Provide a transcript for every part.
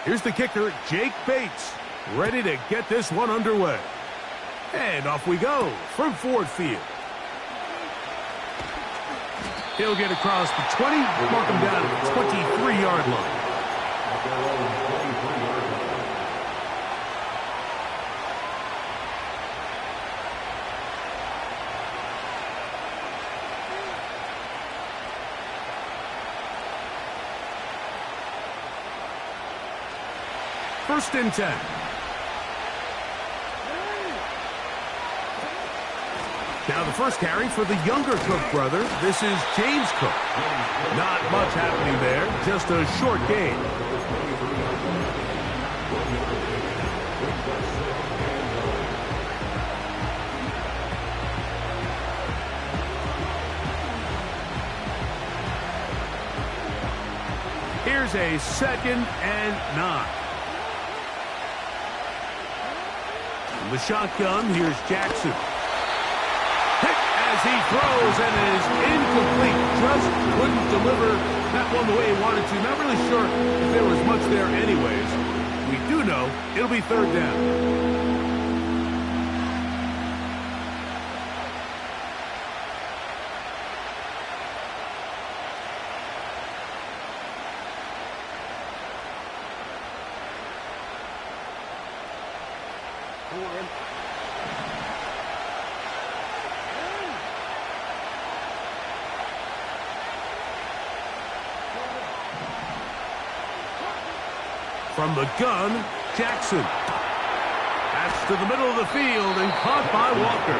Here's the kicker, Jake Bates, ready to get this one underway. And off we go from Ford Field. He'll get across the 20, mark him down at the 23-yard line. First and 10. Now the first carry for the younger Cook brother. This is James Cook. Not much happening there, just a short gain. Here's a 2nd and 9. The shotgun, here's Jackson. Hit as he throws and is incomplete. Just couldn't deliver that one the way he wanted to. Not really sure if there was much there anyways. We do know it'll be 3rd down. From the gun, Jackson. That's to the middle of the field and caught by Walker.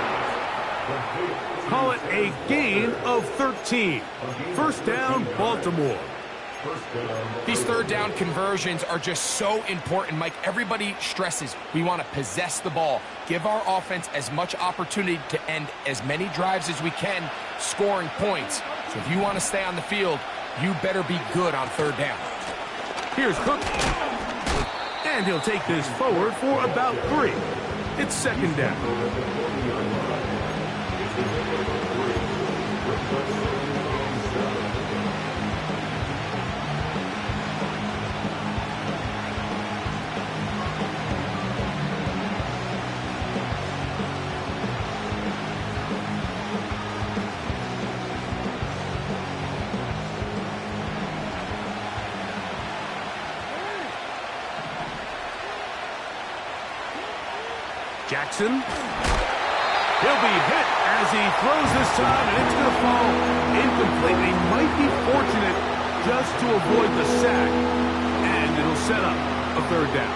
Call it a gain of 13. First down, Baltimore. These 3rd down conversions are just so important, Mike. Everybody stresses we want to possess the ball, give our offense as much opportunity to end as many drives as we can, scoring points. So if you want to stay on the field, you better be good on 3rd down. Here's Cook. And he'll take this forward for about 3. It's 2nd down. Jackson. He'll be hit as he throws this time, and it's going to fall incomplete. They might be fortunate just to avoid the sack, and it'll set up a 3rd down.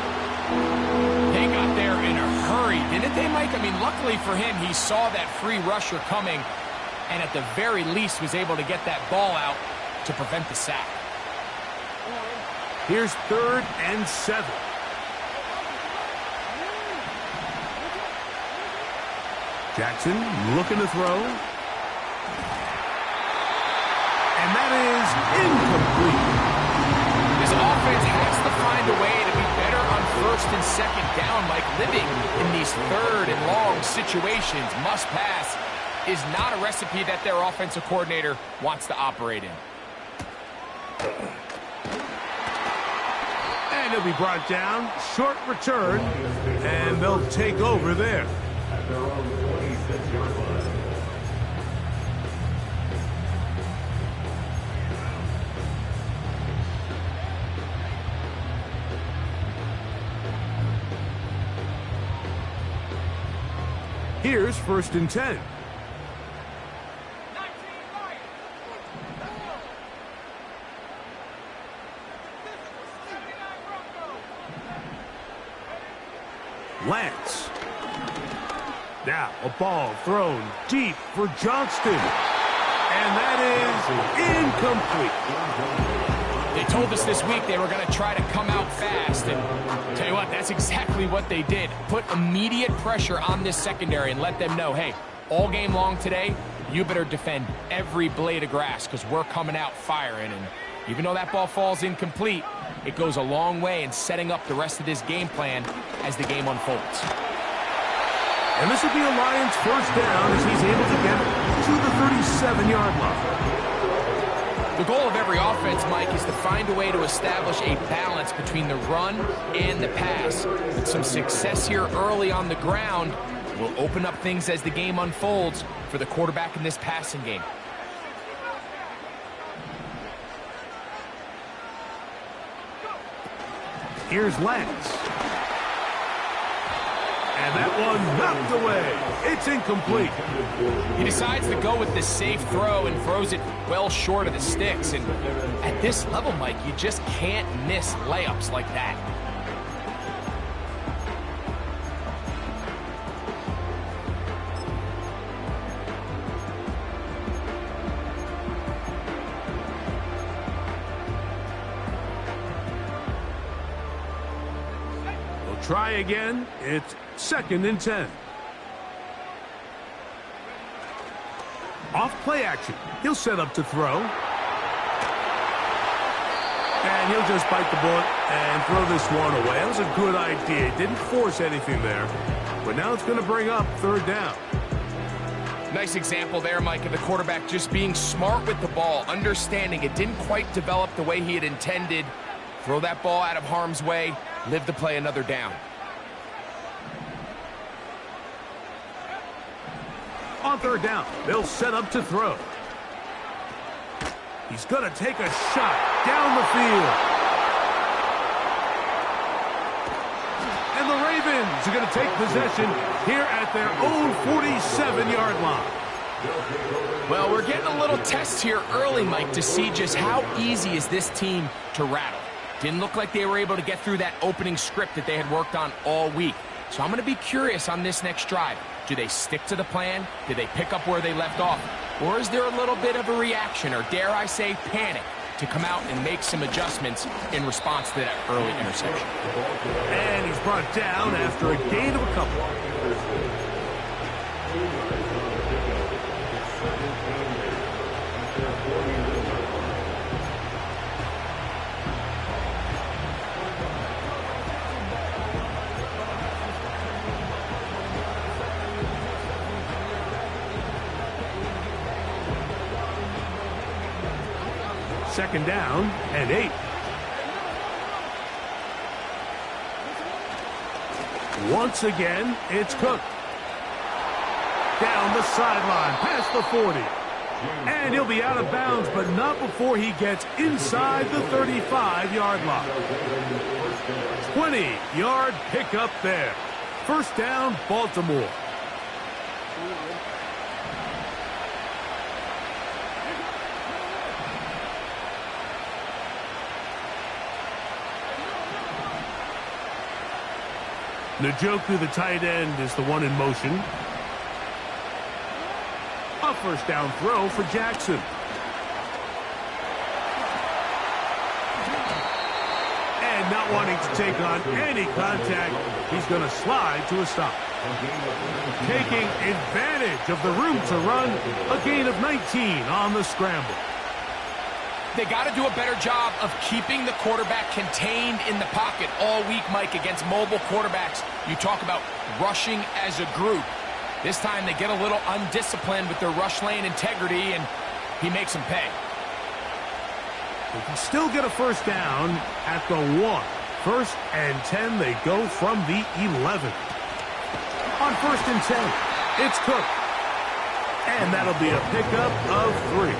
They got there in a hurry, didn't they, Mike? I mean, luckily for him, he saw that free rusher coming, and at the very least was able to get that ball out to prevent the sack. Here's 3rd and 7. Jackson looking to throw. And that is incomplete. This offense has to find a way to be better on 1st and 2nd down, Mike. Living in these 3rd and long situations, must pass, is not a recipe that their offensive coordinator wants to operate in. And he'll be brought down. Short return. And they'll take over there. Here's 1st and 10. Lance. Now a ball thrown deep for Johnston. And that is incomplete. They told us this week they were going to try to come out fast, and tell you what, that's exactly what they did. Put immediate pressure on this secondary and let them know, hey, all game long today, you better defend every blade of grass because we're coming out firing. And even though that ball falls incomplete, it goes a long way in setting up the rest of this game plan as the game unfolds. And this will be a Lions 1st down as he's able to get to the 37-yard line. The goal of every offense, Mike, is to find a way to establish a balance between the run and the pass. With some success here early on the ground will open up things as the game unfolds for the quarterback in this passing game. Here's Lance. And that one knocked away. It's incomplete. He decides to go with the safe throw and throws it well short of the sticks. And at this level, Mike, you just can't miss layups like that. Try again. It's 2nd and 10. Off play action. He'll set up to throw. And he'll just bite the bullet and throw this one away. That was a good idea. Didn't force anything there. But now it's going to bring up 3rd down. Nice example there, Mike, of the quarterback just being smart with the ball, understanding it didn't quite develop the way he had intended. Throw that ball out of harm's way. Live to play another down. On 3rd down, they'll set up to throw. He's going to take a shot down the field. And the Ravens are going to take possession here at their own 47-yard line. Well, we're getting a little test here early, Mike, to see just how easy is this team to rattle. Didn't look like they were able to get through that opening script that they had worked on all week. So I'm going to be curious on this next drive. Do they stick to the plan? Do they pick up where they left off? Or is there a little bit of a reaction, or dare I say panic, to come out and make some adjustments in response to that early interception? And he's brought down after a gain of a couple. Second down and 8. Once again, it's Cook. Down the sideline, past the 40. And he'll be out of bounds, but not before he gets inside the 35-yard line. 20-yard pickup there. First down, Baltimore. Njoku, the tight end, is the one in motion. A first down throw for Jackson. And not wanting to take on any contact, he's going to slide to a stop. Taking advantage of the room to run, a gain of 19 on the scramble. They got to do a better job of keeping the quarterback contained in the pocket all week, Mike, against mobile quarterbacks. You talk about rushing as a group. This time they get a little undisciplined with their rush lane integrity, and he makes them pay. They can still get a first down at the 1. 1st and 10, they go from the 11. On 1st and 10, it's Cook. And that'll be a pickup of 3.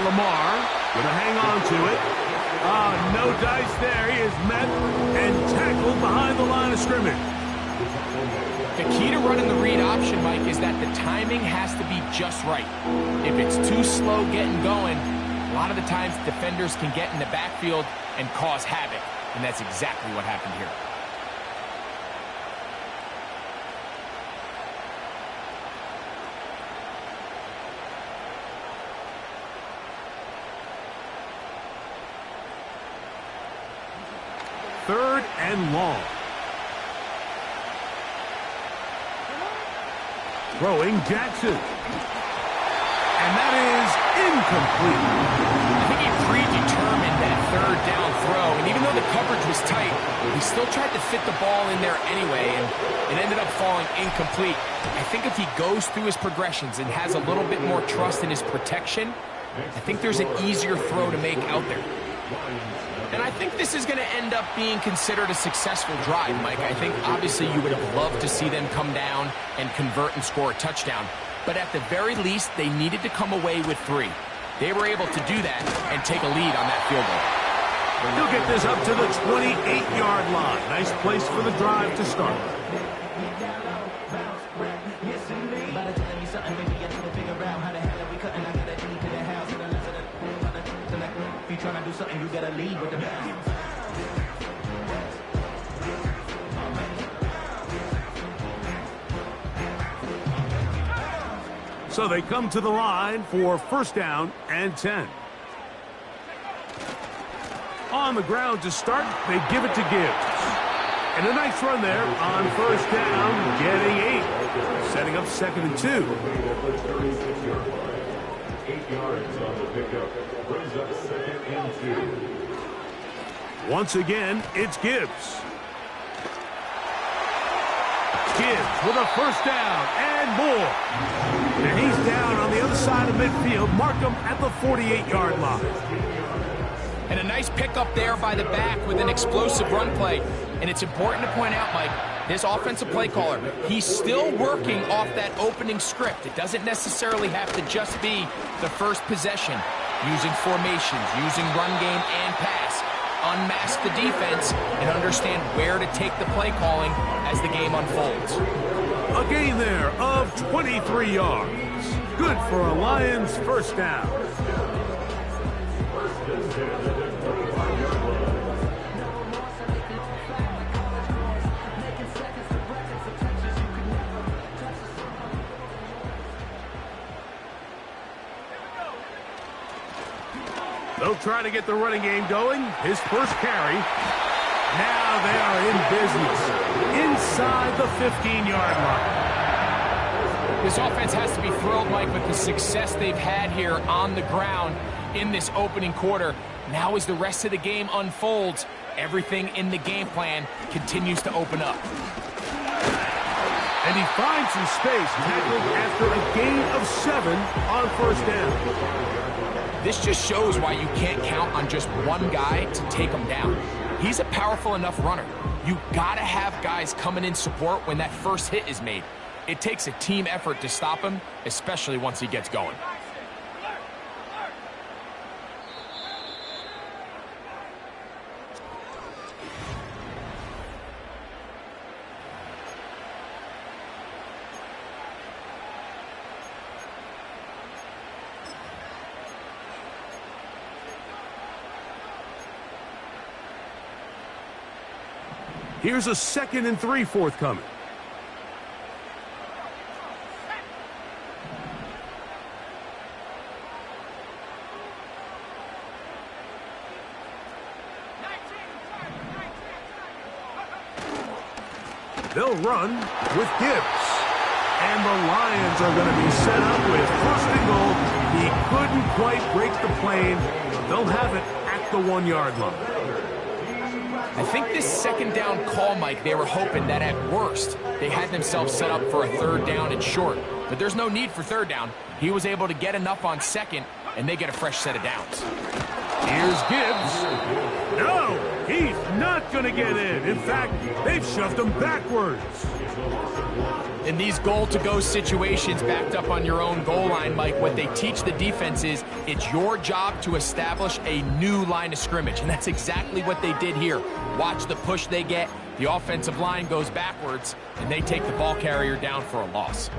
Lamar gonna hang on to it. No dice there. He is met and tackled behind the line of scrimmage. The key to running the read option, Mike, is that the timing has to be just right. If it's too slow getting going, a lot of the times defenders can get in the backfield and cause havoc, and that's exactly what happened here. 3rd and long. Throwing Jackson. And that is incomplete. I think he predetermined that 3rd down throw, and even though the coverage was tight, he still tried to fit the ball in there anyway, and it ended up falling incomplete. I think if he goes through his progressions and has a little bit more trust in his protection, I think there's an easier throw to make out there. And I think this is going to end up being considered a successful drive, Mike. I think obviously you would have loved to see them come down and convert and score a touchdown. But at the very least, they needed to come away with 3. They were able to do that and take a lead on that field goal. He'll get this up to the 28-yard line. Nice place for the drive to start. Trying to do something, you gotta lead with the best. So they come to the line for 1st down and 10. On the ground to start, they give it to Gibbs. And a nice run there on 1st down, getting 8. Setting up 2nd and 2. 8 yards on the pickup. Brings up 2nd and 2. Once again, it's Gibbs. Gibbs with a 1st down and more. And he's down on the other side of midfield. Mark him at the 48-yard line. And a nice pickup there by the back with an explosive run play. And it's important to point out, Mike, this offensive play caller, he's still working off that opening script. It doesn't necessarily have to just be the first possession. Using formations, using run game and pass. Unmask the defense and understand where to take the play calling as the game unfolds. A gain there of 23 yards. Good for a Lions 1st down. They'll try to get the running game going. His first carry. Now they are in business. Inside the 15-yard line. This offense has to be thrilled, Mike, with the success they've had here on the ground in this opening quarter. Now as the rest of the game unfolds, everything in the game plan continues to open up. And he finds some space, tackling after a gain of 7 on 1st down. This just shows why you can't count on just one guy to take him down. He's a powerful enough runner. You gotta have guys coming in support when that first hit is made. It takes a team effort to stop him, especially once he gets going. Here's a 2nd and 3 forthcoming. They'll run with Gibbs. And the Lions are going to be set up with 1st and goal. He couldn't quite break the plane. They'll have it at the 1-yard line. I think this 2nd down call, Mike, they were hoping that at worst they had themselves set up for a 3rd down and short. But there's no need for 3rd down. He was able to get enough on 2nd, and they get a fresh set of downs. Here's Gibbs. No, he's not going to get in. In fact, they've shoved him backwards. In these goal-to-go situations backed up on your own goal line, Mike, what they teach the defense is it's your job to establish a new line of scrimmage, and that's exactly what they did here. Watch the push they get. The offensive line goes backwards, and they take the ball carrier down for a loss.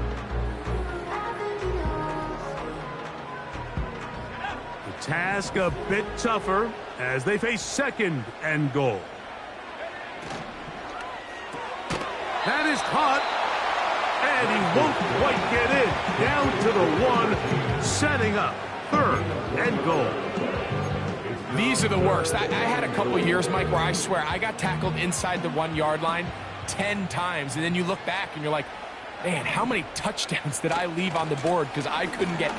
The task a bit tougher as they face 2nd and goal. That is caught. And he won't quite get in. Down to the 1, setting up 3rd and goal. These are the worst. I had a couple years, Mike, where I swear I got tackled inside the 1-yard line 10 times, and then you look back and you're like, man, how many touchdowns did I leave on the board because I couldn't get it?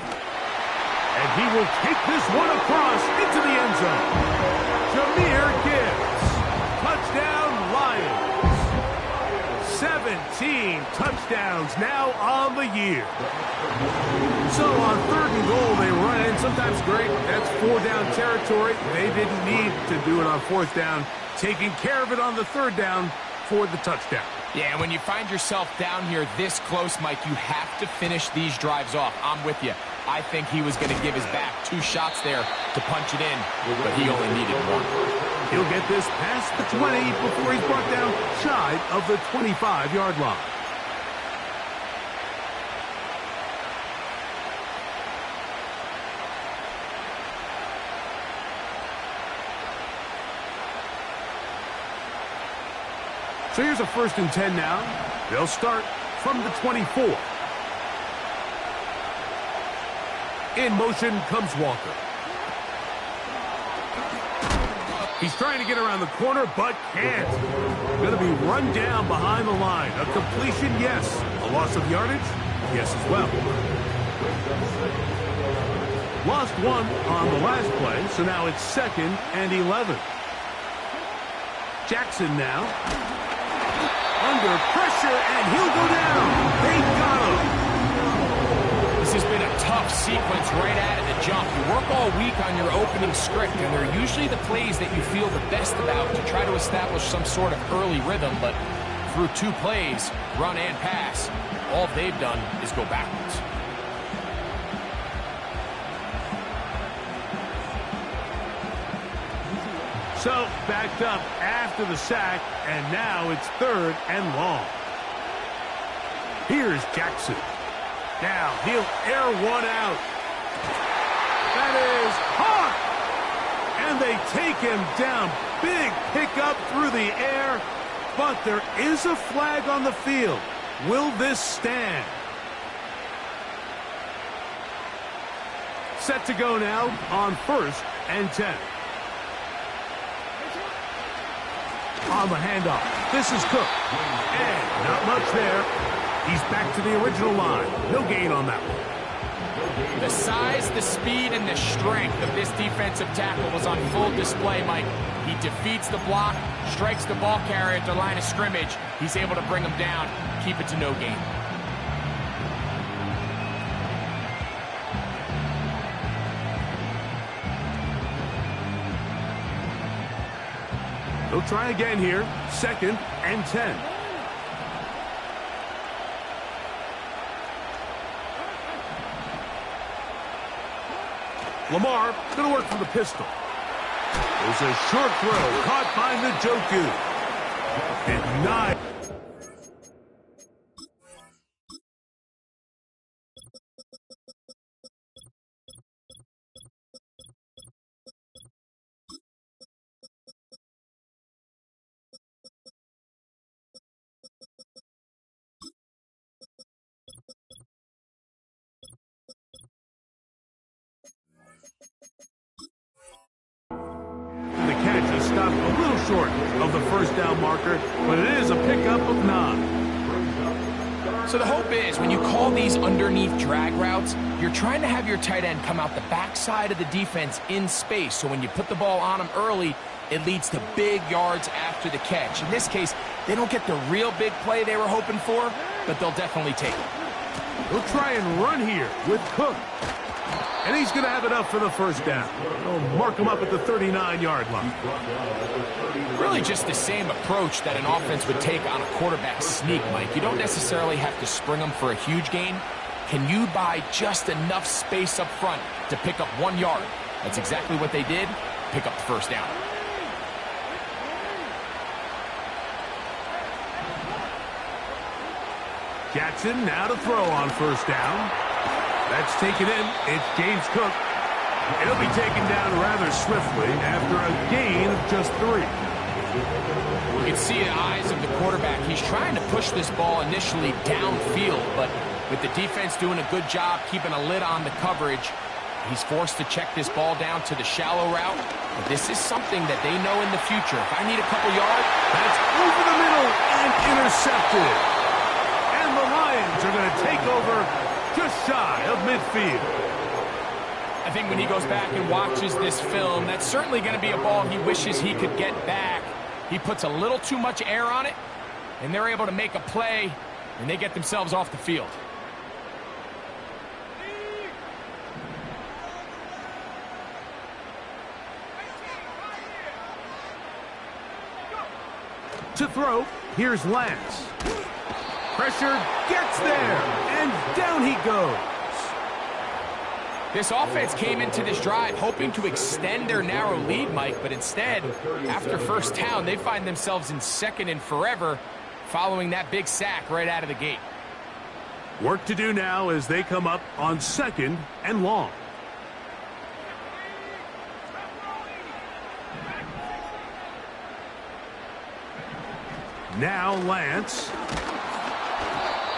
And he will take this one across into the end zone. Jahmyr Gibbs. Touchdown, Lions. 17 touchdowns now on the year. So on 3rd and goal, they run in. Sometimes great. That's 4-down territory. They didn't need to do it on 4th down. Taking care of it on the 3rd down for the touchdown. Yeah, when you find yourself down here this close, Mike, you have to finish these drives off. I'm with you. I think he was going to give his back 2 shots there to punch it in, but he only needed 1. He'll get this past the 20 before he's brought down shy of the 25-yard line. So here's a 1st and 10 now. They'll start from the 24. In motion comes Walker. He's trying to get around the corner, but can't. Going to be run down behind the line. A completion, yes. A loss of yardage, yes as well. Lost 1 on the last play, so now it's 2nd and 11. Jackson now. Under pressure, and he'll go down. They got him. This has been a tough sequence right out of the jump. You work all week on your opening script, and they're usually the plays that you feel the best about to try to establish some sort of early rhythm, but through 2 plays, run and pass, all they've done is go backwards. So, backed up after the sack, and now it's 3rd and long. Here's Jackson. Now, he'll air one out. That is hard. And they take him down. Big pickup through the air, but there is a flag on the field. Will this stand? Set to go now on 1st and 10. On the handoff, this is Cook, and not much there. He's back to the original line. No gain on that one. The size, the speed, and the strength of this defensive tackle was on full display, Mike. He defeats the block, strikes the ball carrier at the line of scrimmage. He's able to bring him down, keep it to no gain. They'll try again here. 2nd and 10. Lamar going to work from the pistol. There's a short throw caught by Njoku. And 9. The catch is stopped a little short of the 1st down marker, but it is a pickup of 9. So the hope is when you call these underneath drag routes, you're trying to have your tight end come out the backside of the defense in space. So when you put the ball on him early, it leads to big yards after the catch. In this case, they don't get the real big play they were hoping for, but they'll definitely take it. He'll try and run here with Cook. And he's going to have enough for the 1st down. They'll mark him up at the 39-yard line. Really just the same approach that an offense would take on a quarterback sneak, Mike. You don't necessarily have to spring them for a huge gain. Can you buy just enough space up front to pick up 1 yard? That's exactly what they did. Pick up the 1st down. Jackson now to throw on 1st down. That's taken in. It's James Cook. He'll be taken down rather swiftly after a gain of just 3. You can see the eyes of the quarterback. He's trying to push this ball initially downfield, but with the defense doing a good job keeping a lid on the coverage, He's forced to check this ball down to the shallow route. But this is something that they know in the future. If I need a couple yards, that's over the middle and intercepted. And the Lions are going to take over just shy of midfield. I think when he goes back and watches this film, that's certainly going to be a ball he wishes he could get back. He puts a little too much air on it, and they're able to make a play, and they get themselves off the field. To throw, here's Lance. Pressure gets there, and down he goes. This offense came into this drive hoping to extend their narrow lead, Mike, but instead, after first down, they find themselves in second and forever following that big sack right out of the gate. Work to do now as they come up on 2nd and long. Now Lance.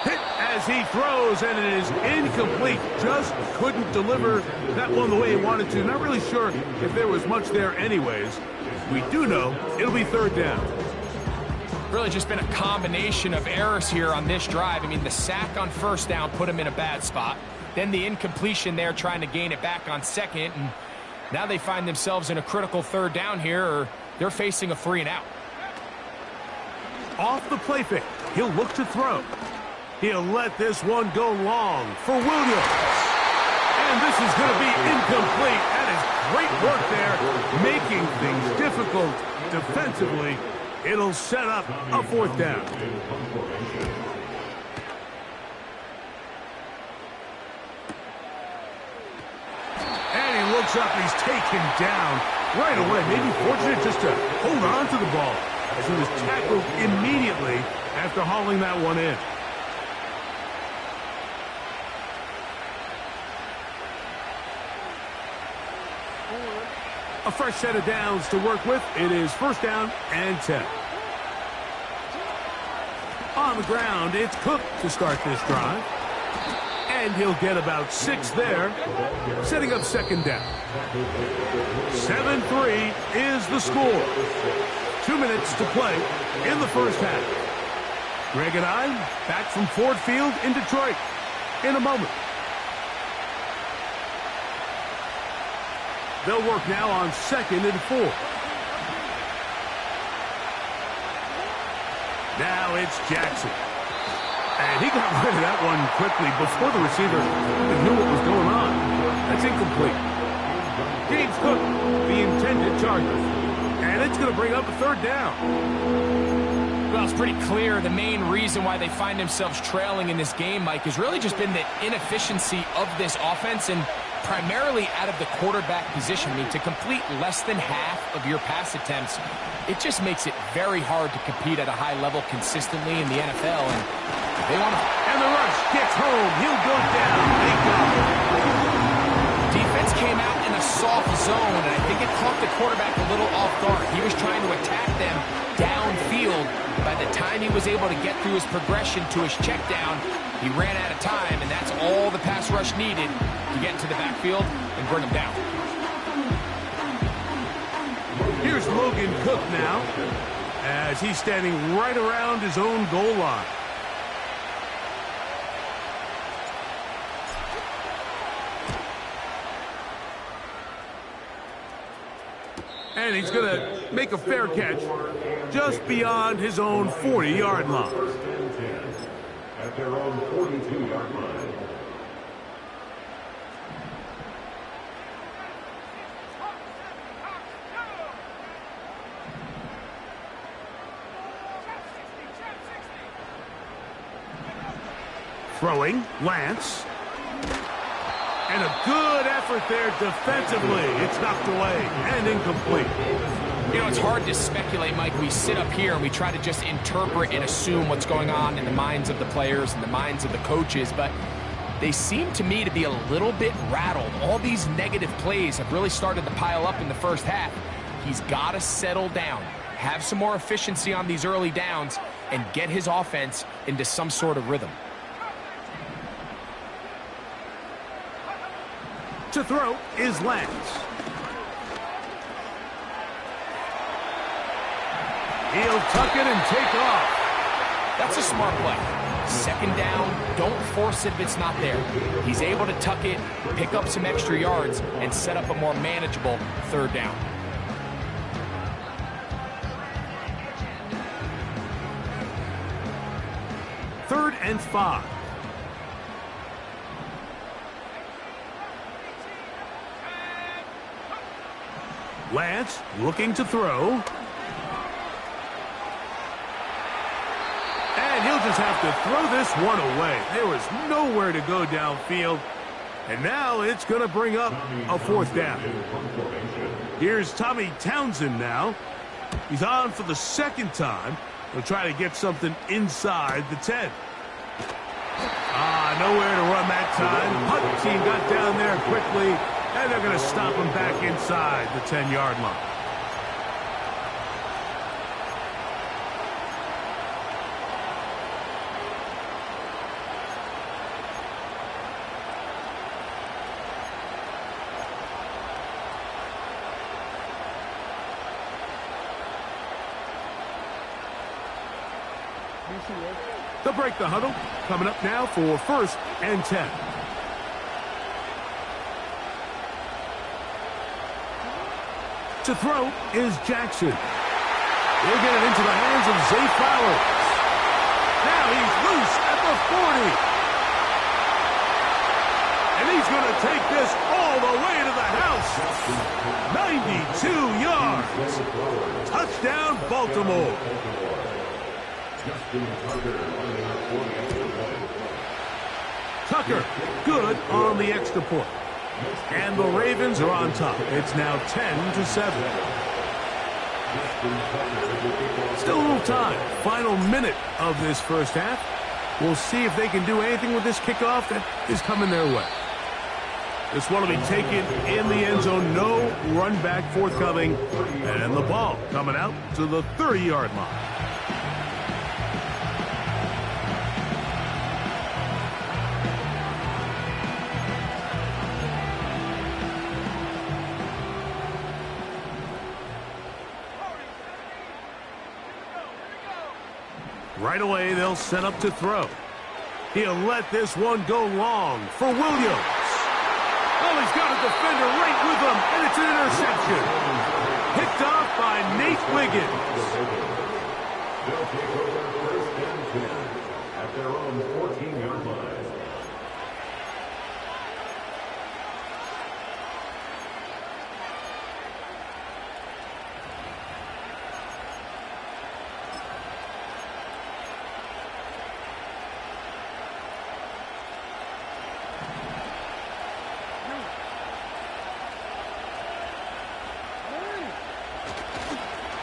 Hit as he throws, and it is incomplete. Just couldn't deliver that one the way he wanted to. Not really sure if there was much there anyways. We do know it'll be 3rd down. Really just been a combination of errors here on this drive. I mean, the sack on first down put him in a bad spot. Then the incompletion there trying to gain it back on 2nd. And now they find themselves in a critical 3rd down here, or they're facing a 3 and out. Off the play fake, he'll look to throw. He'll let this one go long for Williams. And this is going to be incomplete. That is great work there, making things difficult defensively. It'll set up a 4th down. And he looks up, he's taken down right away. Maybe fortunate just to hold on to the ball, as he was tackled immediately after hauling that one in. A fresh set of downs to work with. It is 1st down and 10. On the ground, it's Cook to start this drive. And he'll get about 6 there, setting up 2nd down. 7-3 is the score. 2 minutes to play in the first half. Greg and I back from Ford Field in Detroit in a moment. They'll work now on 2nd and 4. Now it's Jackson. And he got rid of that one quickly before the receiver even knew what was going on. That's incomplete. James Cook, the intended target. And it's going to bring up a 3rd down. Well, it's pretty clear the main reason why they find themselves trailing in this game, Mike, has really just been the inefficiency of this offense, and primarily out of the quarterback position. I mean, to complete less than half of your pass attempts, it just makes it very hard to compete at a high level consistently in the NFL. And they want to. And the rush gets home. He'll go down. Thank God. Defense came out in a soft zone, and I think it caught the quarterback a little off guard. He was trying to attack them downfield. By the time he was able to get through his progression to his check down, he ran out of time, and that's all the pass rush needed to get into the backfield and bring him down. Here's Logan Cook now, as he's standing right around his own goal line. And he's going to make a fair catch just beyond his own 40-yard line. At their own 42-yard line. Throwing, Lance. And a good effort there defensively. It's knocked away and incomplete. You know, it's hard to speculate, Mike. We sit up here and we try to just interpret and assume what's going on in the minds of the players and the minds of the coaches, but they seem to me to be a little bit rattled. All these negative plays have really started to pile up in the first half. He's got to settle down, have some more efficiency on these early downs, and get his offense into some sort of rhythm. To throw is Lance. He'll tuck it and take off. That's a smart play. Second down, don't force it if it's not there. He's able to tuck it, pick up some extra yards, and set up a more manageable third down. Third and 5. Lance looking to throw. And he'll just have to throw this one away. There was nowhere to go downfield. And now it's going to bring up a fourth down. Here's Tommy Townsend now. He's on for the second time. He'll try to get something inside the 10. Nowhere to run that time. Hunt team got down there quickly, and they're going to stop him back inside the 10-yard line. They'll break the huddle. Coming up now for first and 10. To throw is Jackson. He'll get it into the hands of Zay Flowers. Now he's loose at the 40. And he's going to take this all the way to the house. 92 yards. Touchdown, Baltimore. Tucker, good on the extra point. And the Ravens are on top. It's now 10-7. Still a little time. Final minute of this first half. We'll see if they can do anything with this kickoff that is coming their way. This one will be taken in the end zone. No run back forthcoming. And the ball coming out to the 30-yard line. Right away, they'll set up to throw. He'll let this one go long for Williams. Oh, he's got a defender right with him, and it's an interception. Picked off by Nate Wiggins. They'll take over first and 10 at their own 14-yard line.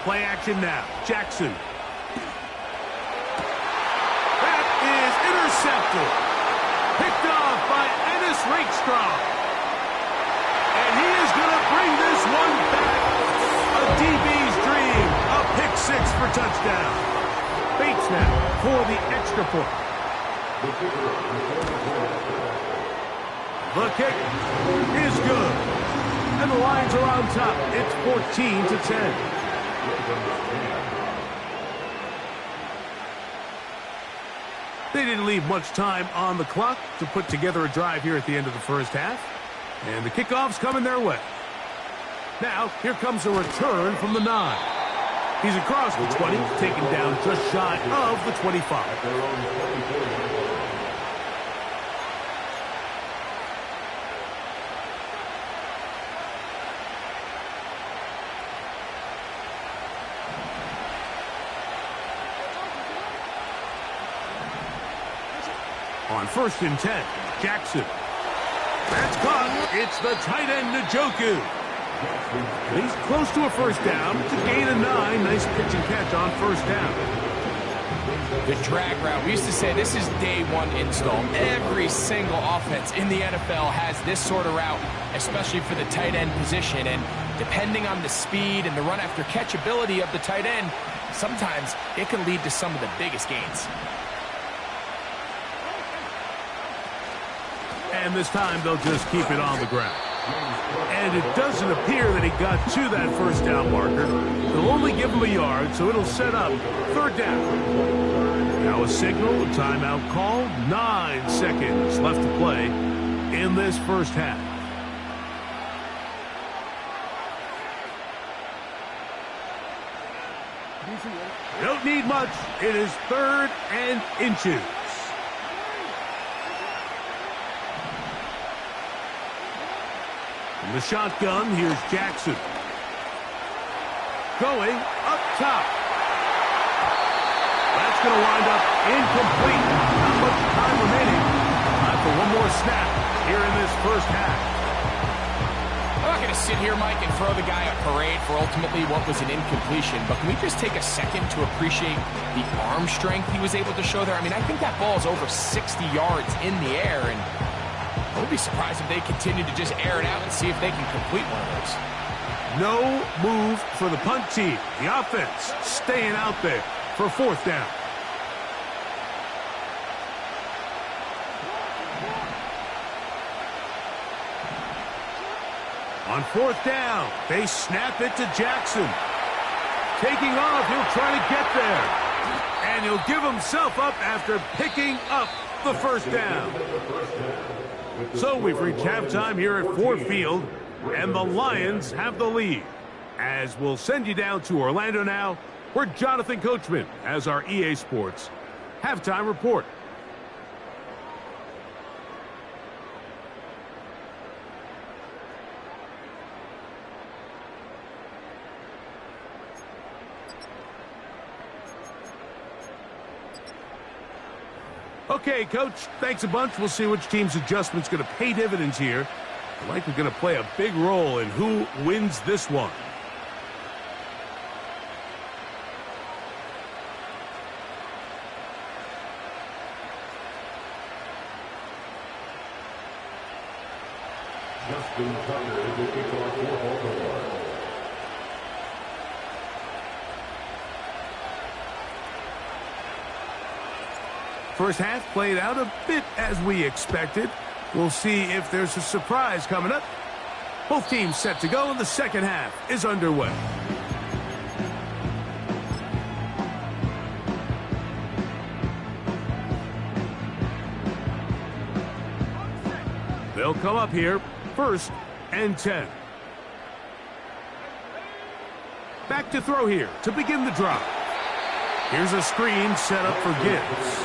Play action now. Jackson. That is intercepted. Picked off by Ennis Rakestraw. And he is going to bring this one back. A DB's dream. A pick six for touchdown. Bates now for the extra point. The kick is good. And the Lions are on top. It's 14-10. They didn't leave much time on the clock to put together a drive here at the end of the first half. And the kickoff's coming their way. Now, here comes a return from the 9. He's across the 20, taken down just shy of the 25. On first and 10, Jackson. That's caught. It's the tight end, Njoku. He's close to a first down to gain a 9. Nice pitch and catch on first down. The drag route. We used to say this is day one install. Every single offense in the NFL has this sort of route, especially for the tight end position. And depending on the speed and the run after catch ability of the tight end, sometimes it can lead to some of the biggest gains. And this time they'll just keep it on the ground. And it doesn't appear that he got to that first down marker. They'll only give him a yard, so it'll set up third down. Now a signal, a timeout call. 9 seconds left to play in this first half. You don't need much. It is 3rd and inches. In the shotgun, here's Jackson. Going up top. That's going to wind up incomplete. Not much time remaining. Time for one more snap here in this first half. I'm not going to sit here, Mike, and throw the guy a parade for ultimately what was an incompletion, but can we just take a second to appreciate the arm strength he was able to show there? I mean, I think that ball is over 60 yards in the air, and I would be surprised if they continue to just air it out and see if they can complete one of those. No move for the punt team. The offense staying out there for 4th down. On 4th down, they snap it to Jackson. Taking off, he'll try to get there. And he'll give himself up after picking up the first down. So we've reached halftime here at Ford Field, and the Lions have the lead. As we'll send you down to Orlando now, where Jonathan Coachman has our EA Sports halftime report. Okay, Coach, thanks a bunch. We'll see which team's adjustment's going to pay dividends here. They're likely going to play a big role in who wins this one. Justin Tucker is the kickoff for Baltimore. First half played out a bit as we expected. We'll see if there's a surprise coming up. Both teams set to go, and the second half is underway. They'll come up here, 1st and 10. Back to throw here to begin the drive. Here's a screen set up for Gibbs.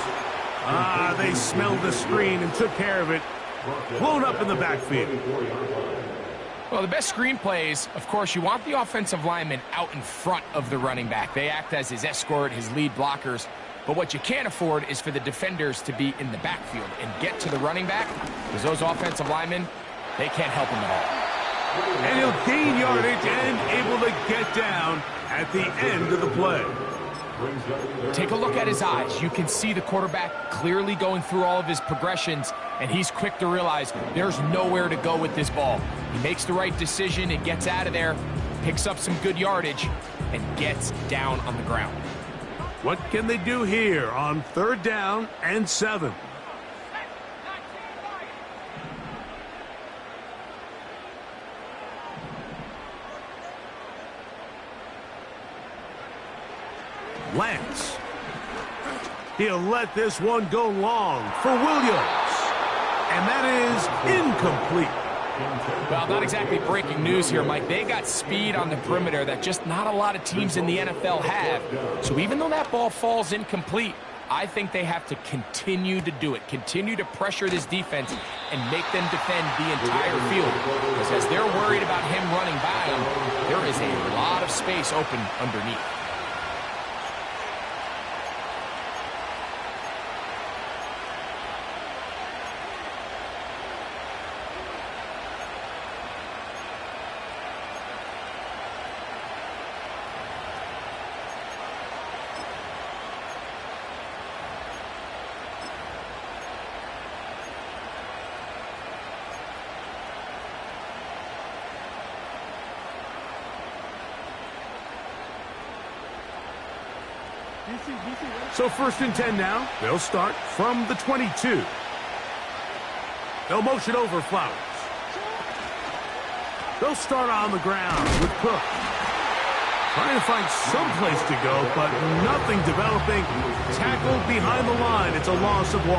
They smelled the screen and took care of it. Blown up in the backfield. Well, the best screen plays, of course, you want the offensive lineman out in front of the running back. They act as his escort, his lead blockers. But what you can't afford is for the defenders to be in the backfield and get to the running back, because those offensive linemen, they can't help him at all. And he'll gain yardage and able to get down at the end of the play. Take a look at his eyes. You can see the quarterback clearly going through all of his progressions, and he's quick to realize there's nowhere to go with this ball. He makes the right decision and gets out of there, picks up some good yardage, and gets down on the ground. What can they do here on 3rd down and 7? Lance. He'll let this one go long for Williams. And that is incomplete. Well, not exactly breaking news here, Mike. They got speed on the perimeter that just not a lot of teams in the NFL have. So even though that ball falls incomplete, I think they have to continue to do it. Continue to pressure this defense and make them defend the entire field. Because as they're worried about him running by them, there is a lot of space open underneath. So 1st and 10 now. They'll start from the 22. They'll motion over Flowers. They'll start on the ground with Cook. Trying to find some place to go, but nothing developing. Tackled behind the line. It's a loss of 1.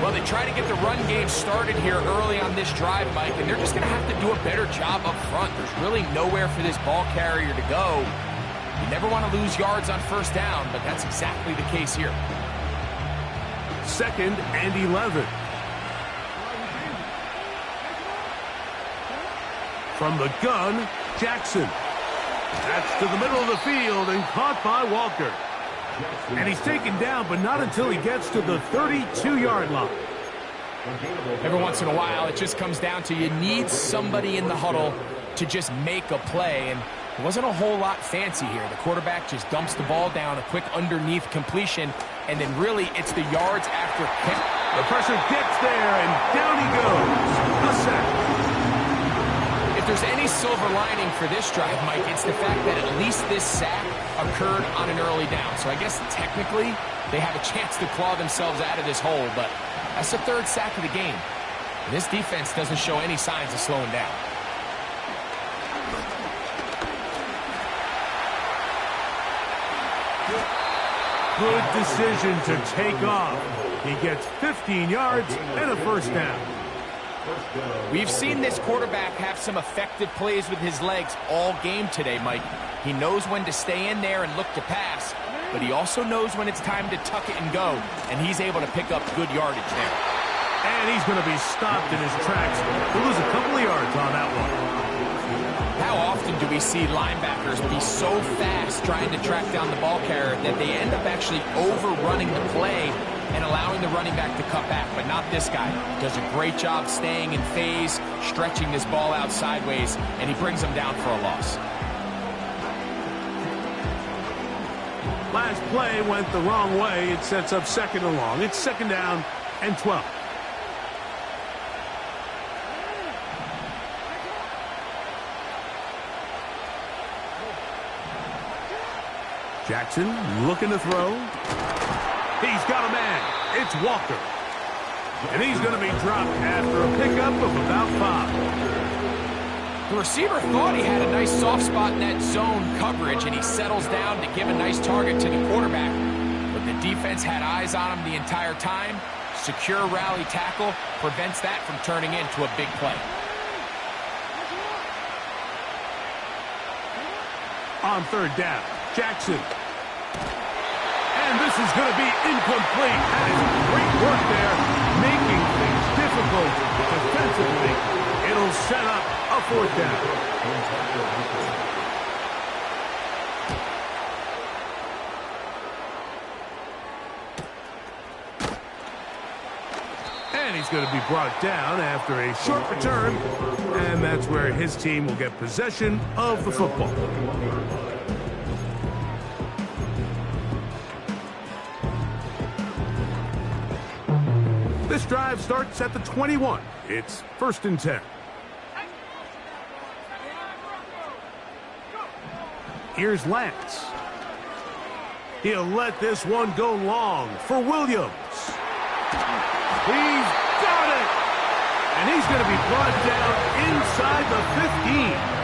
Well, they try to get the run game started here early on this drive, Mike, and they're just going to have to do a better job up front. There's really nowhere for this ball carrier to go. You never want to lose yards on first down, but that's exactly the case here. 2nd and 11. From the gun, Jackson. That's to the middle of the field and caught by Walker. And he's taken down, but not until he gets to the 32-yard line. Every once in a while, it just comes down to you need somebody in the huddle to just make a play. And it wasn't a whole lot fancy here. The quarterback just dumps the ball down, a quick underneath completion, and then really it's the yards after kick. The pressure gets there, and down he goes. A sack. If there's any silver lining for this drive, Mike, it's the fact that at least this sack occurred on an early down. So I guess technically they have a chance to claw themselves out of this hole, but that's the 3rd sack of the game. This defense doesn't show any signs of slowing down. Good decision to take off. He gets 15 yards and a first down. We've seen this quarterback have some effective plays with his legs all game today, Mike. He knows when to stay in there and look to pass, but he also knows when it's time to tuck it and go, and he's able to pick up good yardage there. And he's going to be stopped in his tracks. He'll lose a couple of yards on that one. How often do we see linebackers be so fast trying to track down the ball carrier that they end up actually overrunning the play and allowing the running back to cut back, but not this guy. Does a great job staying in phase, stretching this ball out sideways, and he brings them down for a loss. Last play went the wrong way. It sets up 2nd and long. It's 2nd down and 12. Jackson looking to throw. He's got a man. It's Walker. And he's going to be dropped after a pickup of about 5. The receiver thought he had a nice soft spot in that zone coverage, and he settles down to give a nice target to the quarterback. But the defense had eyes on him the entire time. Secure rally tackle prevents that from turning into a big play. On 3rd down, Jackson. And this is going to be incomplete. That is great work there, making things difficult defensively. It'll set up a 4th down. And he's going to be brought down after a short return. And that's where his team will get possession of the football. This drive starts at the 21. It's 1st and 10. Here's Lance. He'll let this one go long for Williams. He's got it! And he's going to be brought down inside the 15.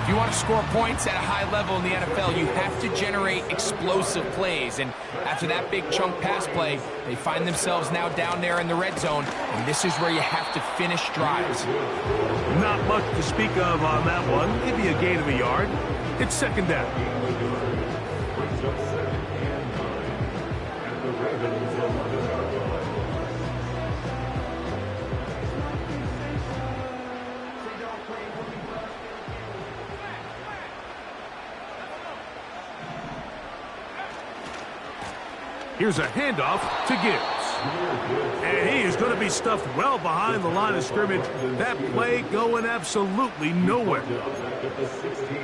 If you want to score points at a high level in the NFL, you have to generate explosive plays. And after that big chunk pass play, they find themselves now down there in the red zone. And this is where you have to finish drives. Not much to speak of on that one. Maybe a gain of a yard. It's 2nd down. Here's a handoff to Gibbs. And he is going to be stuffed well behind the line of scrimmage. That play going absolutely nowhere.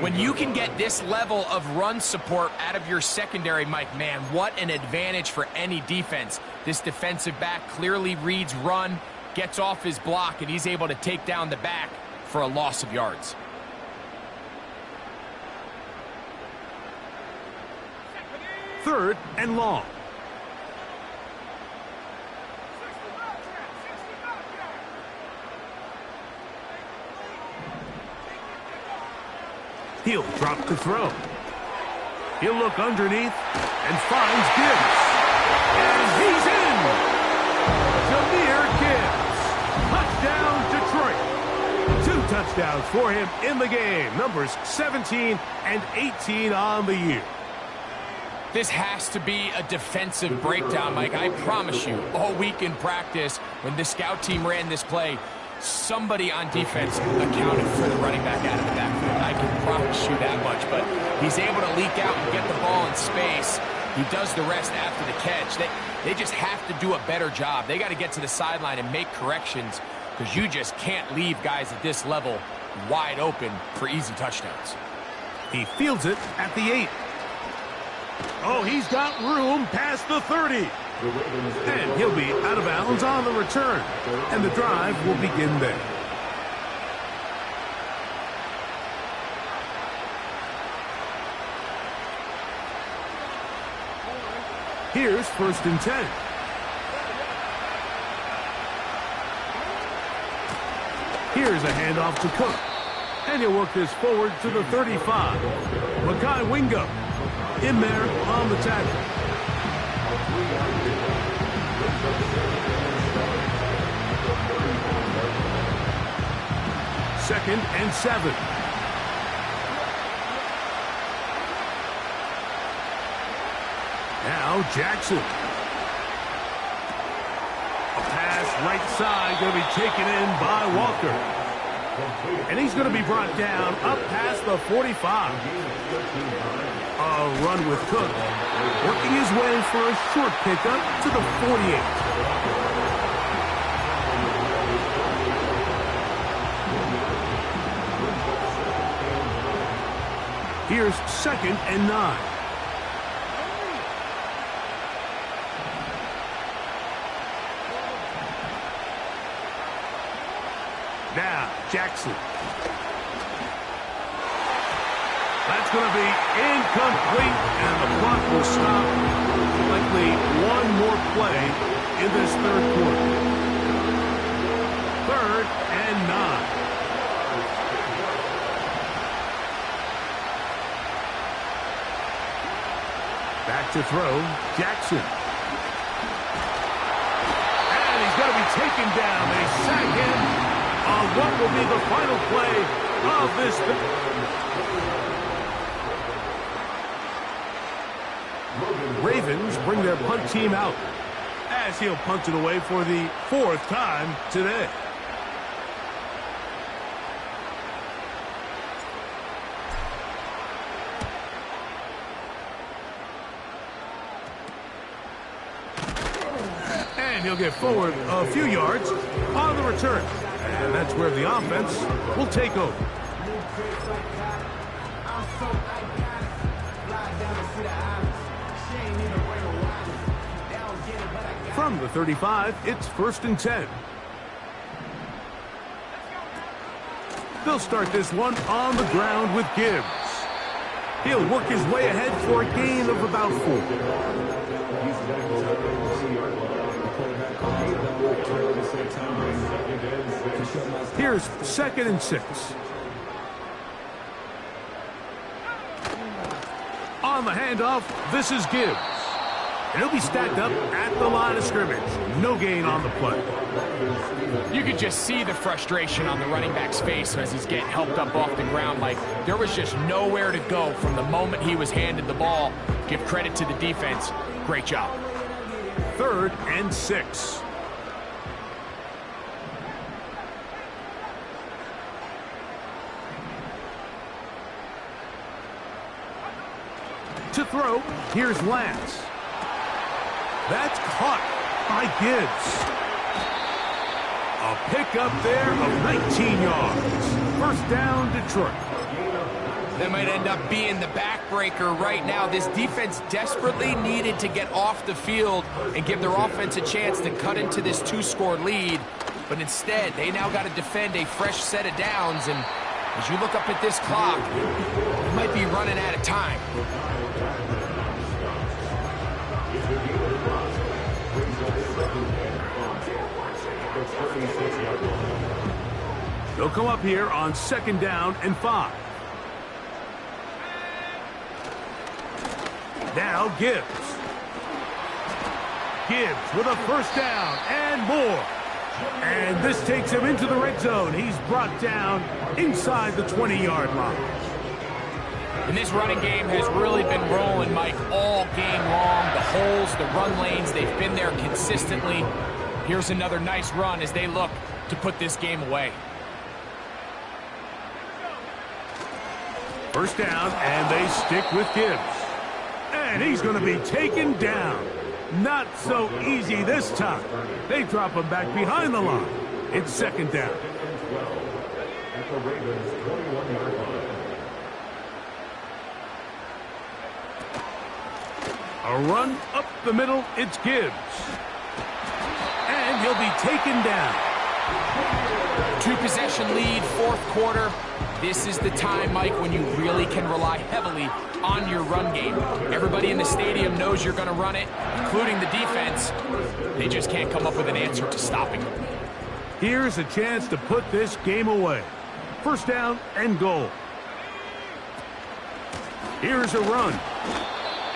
When you can get this level of run support out of your secondary, Mike, man, what an advantage for any defense. This defensive back clearly reads run, gets off his block, and he's able to take down the back for a loss of yards. Third and long. He'll drop to throw. He'll look underneath and finds Gibbs. And he's in! Jahmyr Gibbs. Touchdown, Detroit. 2 touchdowns for him in the game. Numbers 17 and 18 on the year. This has to be a defensive breakdown, Mike. I promise you, all week in practice, when the scout team ran this play, somebody on defense accounted for the running back out of the backfield. I can promise you that much, but he's able to leak out and get the ball in space. He does the rest after the catch. They just have to do a better job. They got to get to the sideline and make corrections because you just can't leave guys at this level wide open for easy touchdowns. He fields it at the 8. Oh, he's got room past the 30. And he'll be out of bounds on the return. And the drive will begin there. Here's 1st and 10. Here's a handoff to Cook. And he'll work this forward to the 35. Mekhi Wingo in there on the tackle. Second and 7. Now Jackson. A pass right side going to be taken in by Walker. And he's going to be brought down up past the 45. A run with Cook, working his way for a short pickup to the 48. Here's 2nd and 9. Now, Jackson. That's going to be incomplete, and the clock will stop. Likely one more play in this 3rd quarter. 3rd and 9. Back to throw, Jackson. And he's going to be taken down. They sack him on what will be the final play of this. Ravens bring their punt team out as he'll punt it away for the 4th time today. And he'll get forward a few yards on the return. And that's where the offense will take over. From the 35, it's 1st and 10. They'll start this one on the ground with Gibbs. He'll work his way ahead for a gain of about 4. Here's 2nd and 6. On the handoff, this is Gibbs. And he'll be stacked up at the line of scrimmage. No gain on the play. You could just see the frustration on the running back's face as he's getting helped up off the ground. Like, there was just nowhere to go from the moment he was handed the ball. Give credit to the defense. Great job. 3rd and 6. To throw, here's Lance. That's caught by Gibbs. A pickup there of 19 yards. 1st down, Detroit. That might end up being the backbreaker right now. This defense desperately needed to get off the field and give their offense a chance to cut into this 2-score lead. But instead, they now got to defend a fresh set of downs. And as you look up at this clock, you might be running out of time. They'll come up here on 2nd down and 5. Now Gibbs. Gibbs with a first down and more. And this takes him into the red zone. He's brought down inside the 20-yard line. And this running game has really been rolling, Mike, all game long. The holes, the run lanes, they've been there consistently. Here's another nice run as they look to put this game away. First down, and they stick with Gibbs. And he's going to be taken down. Not so easy this time. They drop him back behind the line. It's second down. At the Ravens' 21-yard line. A run up the middle, it's Gibbs. And he'll be taken down. 2-possession lead, fourth quarter. This is the time, Mike, when you really can rely heavily on your run game. Everybody in the stadium knows you're going to run it, including the defense. They just can't come up with an answer to stopping it. Here's a chance to put this game away. First down and goal. Here's a run.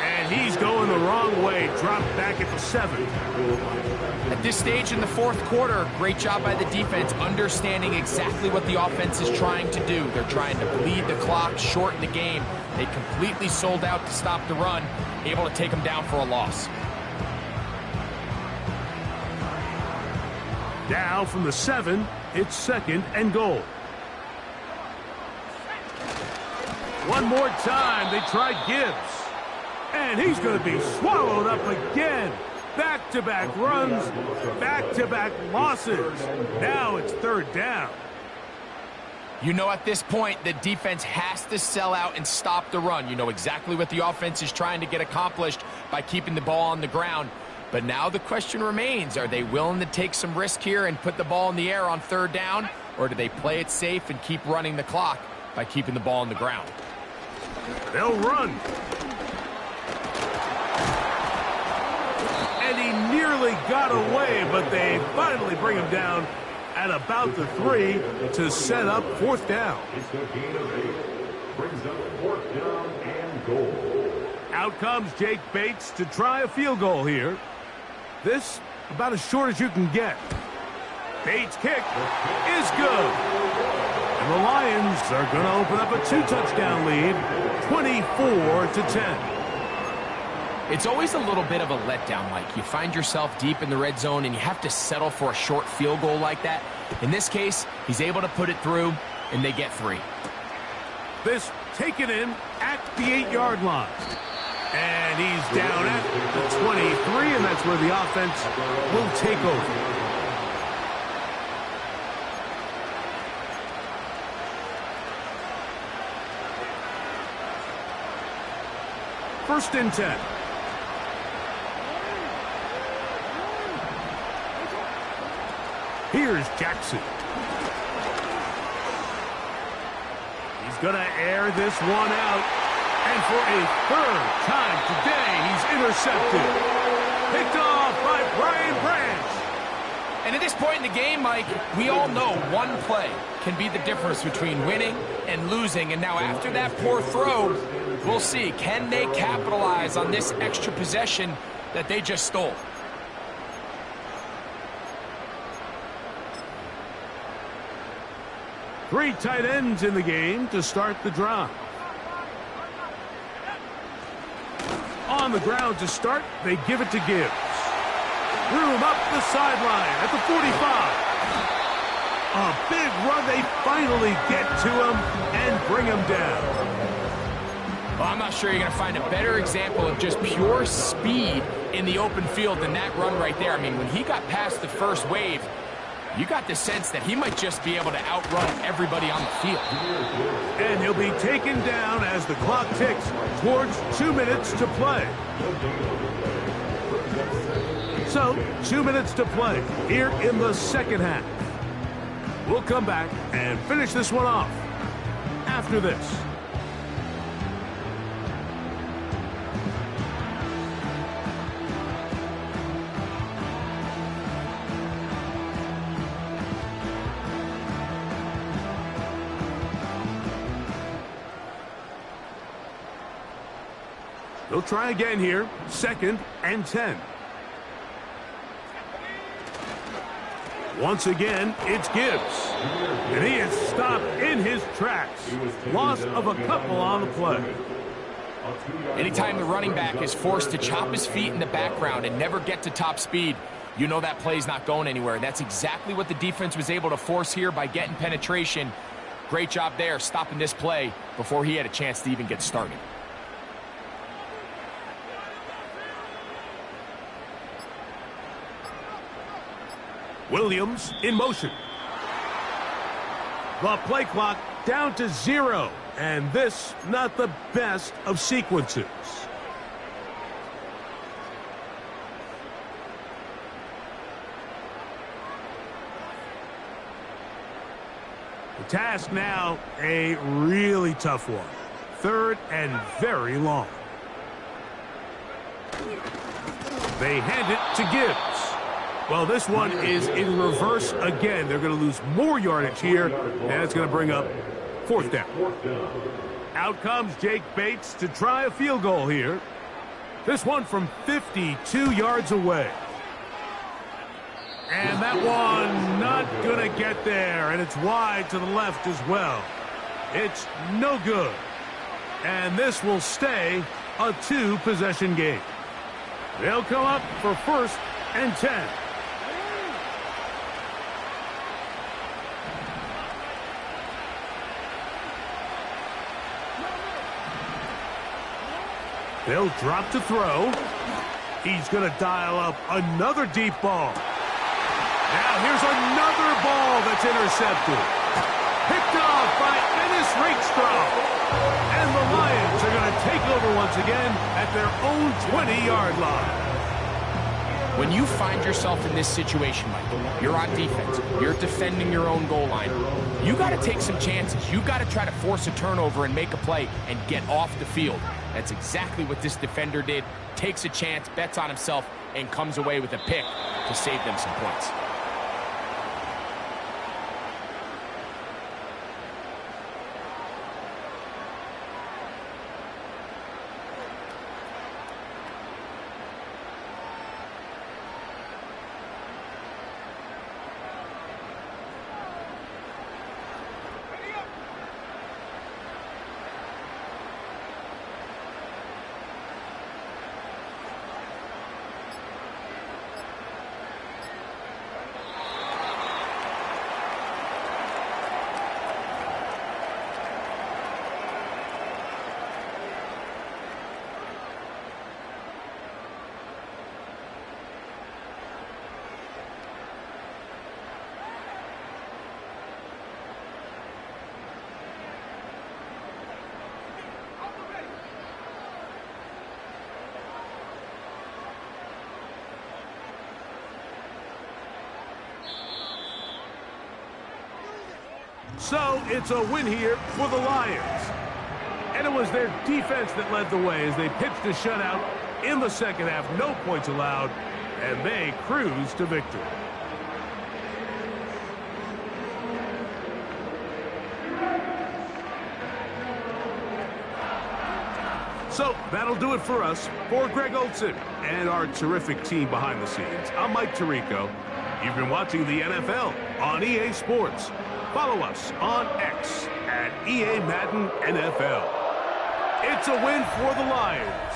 And he's going the wrong way. Dropped back at the 7. At this stage in the fourth quarter, great job by the defense understanding exactly what the offense is trying to do. They're trying to bleed the clock, shorten the game. They completely sold out to stop the run, able to take them down for a loss. Now from the 7, it's second and goal. One more time, they try Gibbs. And he's going to be swallowed up again. Back-to-back runs, back-to-back losses. Now it's third down. You know, at this point, the defense has to sell out and stop the run. You know exactly what the offense is trying to get accomplished by keeping the ball on the ground. But now the question remains, are they willing to take some risk here and put the ball in the air on third down? Or do they play it safe and keep running the clock by keeping the ball on the ground? They'll run. And he nearly got away, but they finally bring him down at about the 3 to set up fourth down. It's a gain of 8. Brings up fourth down and goal. Out comes Jake Bates to try a field goal here. This about as short as you can get. Bates' kick is good. And the Lions are going to open up a 2-touchdown lead, 24-10. It's always a little bit of a letdown, Mike. You find yourself deep in the red zone and you have to settle for a short field goal like that. In this case, he's able to put it through, and they get 3. This taken in at the 8-yard line. And he's down at the 23, and that's where the offense will take over. First and 10. Here's Jackson. He's going to air this one out. And for a third time today, he's intercepted. Picked off by Brian Branch. And at this point in the game, Mike, we all know one play can be the difference between winning and losing. And now after that poor throw, we'll see. Can they capitalize on this extra possession that they just stole? Three tight ends in the game to start the drive. On the ground to start, they give it to Gibbs. Room up the sideline at the 45. A big run. They finally get to him and bring him down. Well, I'm not sure you're going to find a better example of just pure speed in the open field than that run right there. I mean, when he got past the first wave, you got the sense that he might just be able to outrun everybody on the field. And he'll be taken down as the clock ticks towards 2 minutes to play. So, 2 minutes to play here in the second half. We'll come back and finish this one off after this. They'll try again here. 2nd and 10. Once again, it's Gibbs. And he is stopped in his tracks. Loss of a couple on the play. Anytime the running back is forced to chop his feet in the background and never get to top speed, you know that play's not going anywhere. That's exactly what the defense was able to force here by getting penetration. Great job there, stopping this play before he had a chance to even get started. Williams in motion. The play clock down to 0. And this, not the best of sequences. The task now, a really tough one. 3rd and very long. They hand it to Gibbs. Well, this one is in reverse again. They're going to lose more yardage here, and it's going to bring up 4th down. Out comes Jake Bates to try a field goal here. This one from 52 yards away. And that one not going to get there, and it's wide to the left as well. It's no good. And this will stay a 2-possession game. They'll come up for 1st and 10. They'll drop to throw. He's going to dial up another deep ball. Now here's another ball that's intercepted. Picked off by Ennis Rakestraw. And the Lions are going to take over once again at their own 20-yard line. When you find yourself in this situation, Mike, you're on defense, you're defending your own goal line, you got to take some chances. You got to try to force a turnover and make a play and get off the field. That's exactly what this defender did. Takes a chance, bets on himself, and comes away with a pick to save them some points. So it's a win here for the Lions. And it was their defense that led the way as they pitched a shutout in the second half. No points allowed, and they cruise to victory. So that'll do it for us. For Greg Olsen and our terrific team behind the scenes, I'm Mike Tirico. You've been watching the NFL on EA Sports. Follow us on X at EA Madden NFL. It's a win for the Lions.